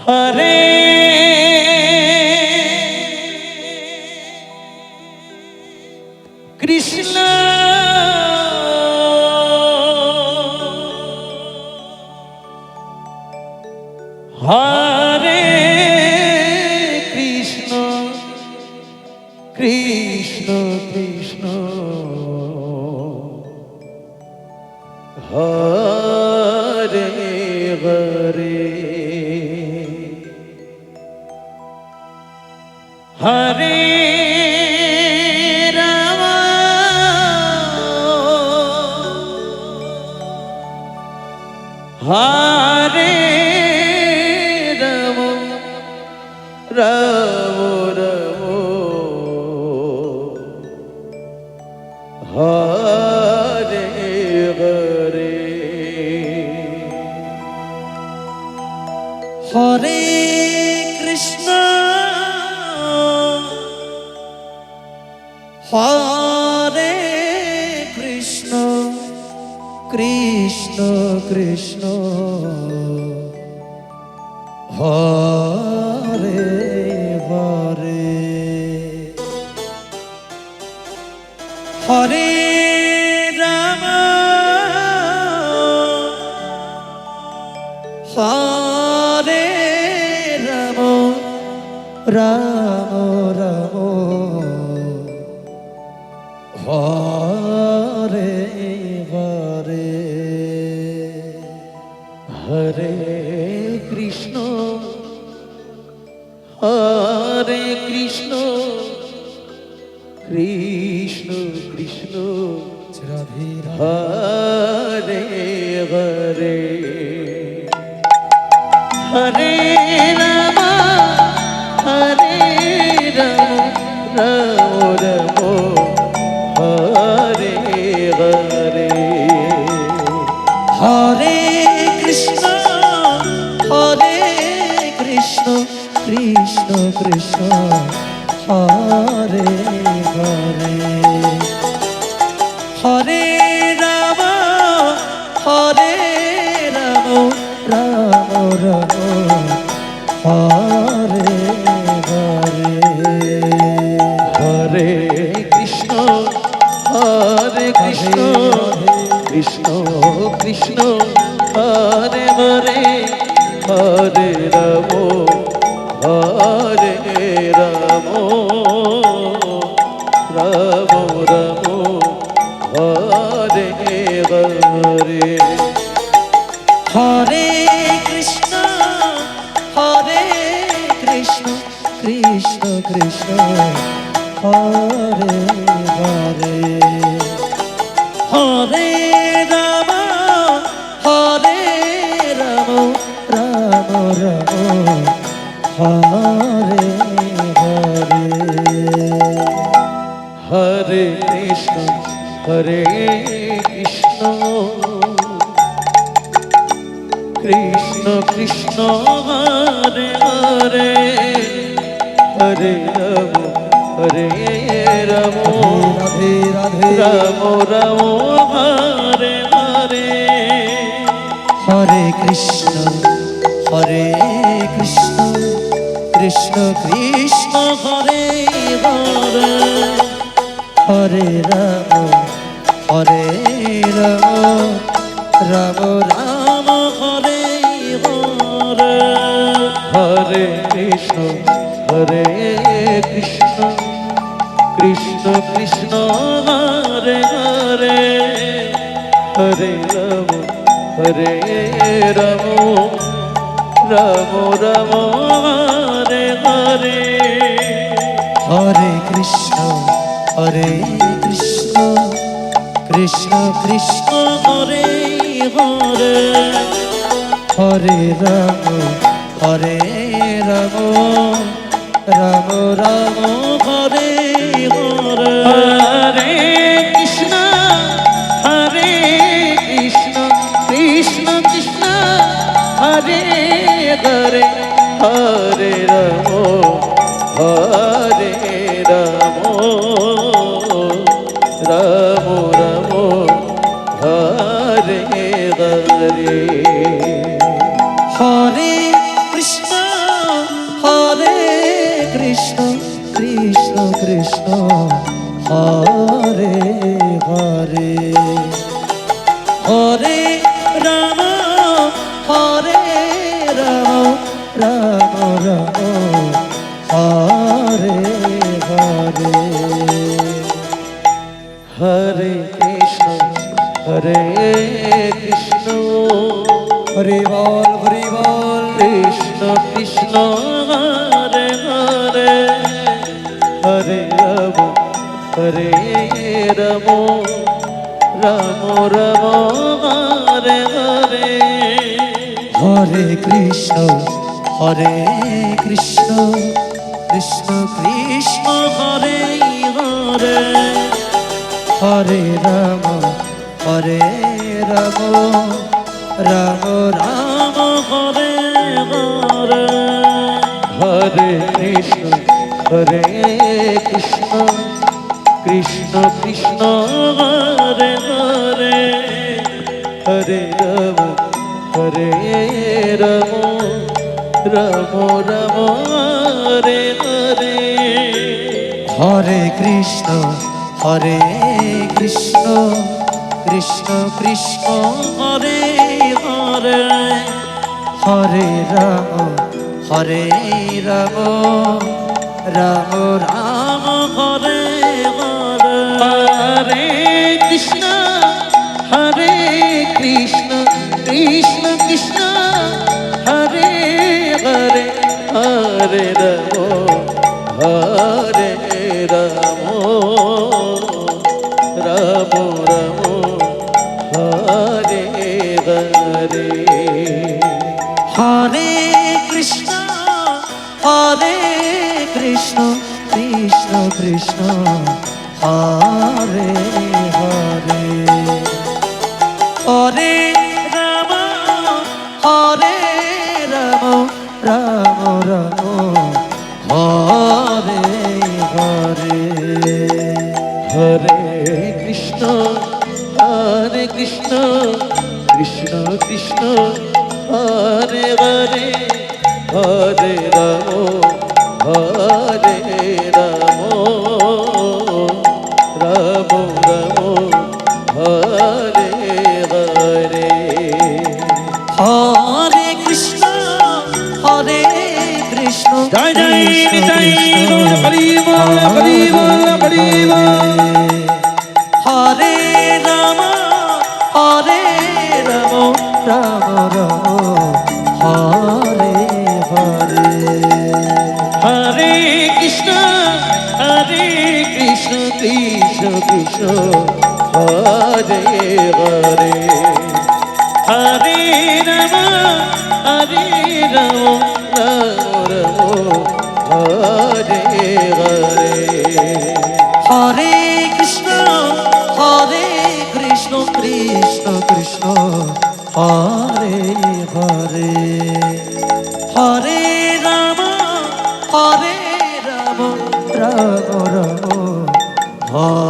হরে Krishna হরে Krishna Krishna Krishna Hare Hare Hare Ram হরে Ram Ram Ram Hare Hare Hare Krishna হরে Krishna Krishna Krishna Hare Hare Hare Ram হরে Ram Ram Ram Hare Hare Hare Krishna হরে Krishna Krishna Krishna Radhe Hare Hare Hare Ram হরে Ram Ram Ram Hare Hare Hare Krishna হরে Krishna Krishna Krishna Hare Hare Hare Ram হরে Ram Ram Ram Hare Hare Hare Krishna হরে Krishna Krishna Krishna Hare Hare Hare Ram হরে Ram Ram Ram Hare Hare Hare Krishna হরে Krishna Krishna Krishna Hare Hare Hare Ram হরে Ram Ram Ram Hare Hare Hare Krishna হরে Krishna Krishna Krishna Hare Hare Hare Ram হরে Ram Radhe Radhe Ram Ram Hare Hare Hare Krishna হরে Krishna Krishna Krishna Hare Hare Hare Ram হরে Ram Ram Ram Hare Hare Hare Krishna হরে Krishna Krishna Krishna Hare Hare Hare Ram হরে Ram Ram Ram Hare Hare Hare Krishna হরে Krishna Krishna Krishna Hare Hare Hare Ram হরে Ram Ram Ram Hare Hare Hare Krishna হরে Krishna Krishna Krishna Hare Hare Hare Ram হরে Ram Ram Ram Hare Hare Hare Krishna Krishna Hare Hare Hare Ram হরে Ram Ram Ram Hare Hare Hare Krishna হরে Krishna Hari বল Krishna Krishna Hare Hare Hare Ram হরে Ram Ram Ram Hare Hare Hare Krishna Krishna Krishna Hare Hare Hare Ram Ram Ram Hare Hare Hare Krishna Krishna Krishna Hare Hare Hare Ram Ram Ram Hare Hare Hare Krishna Krishna Krishna Hare Hare Hare Ram Ram Ram Ram Hare Hare Hare Krishna Krishna Krishna Hare Hare Hare Ram Ram Ram Hare Hare Hare Krishna Krishna Krishna Hare Hare Hare Ram Ram Ram Hare Hare Hare Krishna Krishna Krishna Hare Hare Hare Ram Ram Ram Hare Hare Hare Krishna জয় জয় Nitai Gour Hari বল Hari বল Hari বল হরে Ram Ram Ram Hare Hare Hare Krishna Krishna Hare Hare Hare Ram Ram Ram Hare Hare Hare Krishna Krishna Hare Hare Hare Ram Ram Ram Ram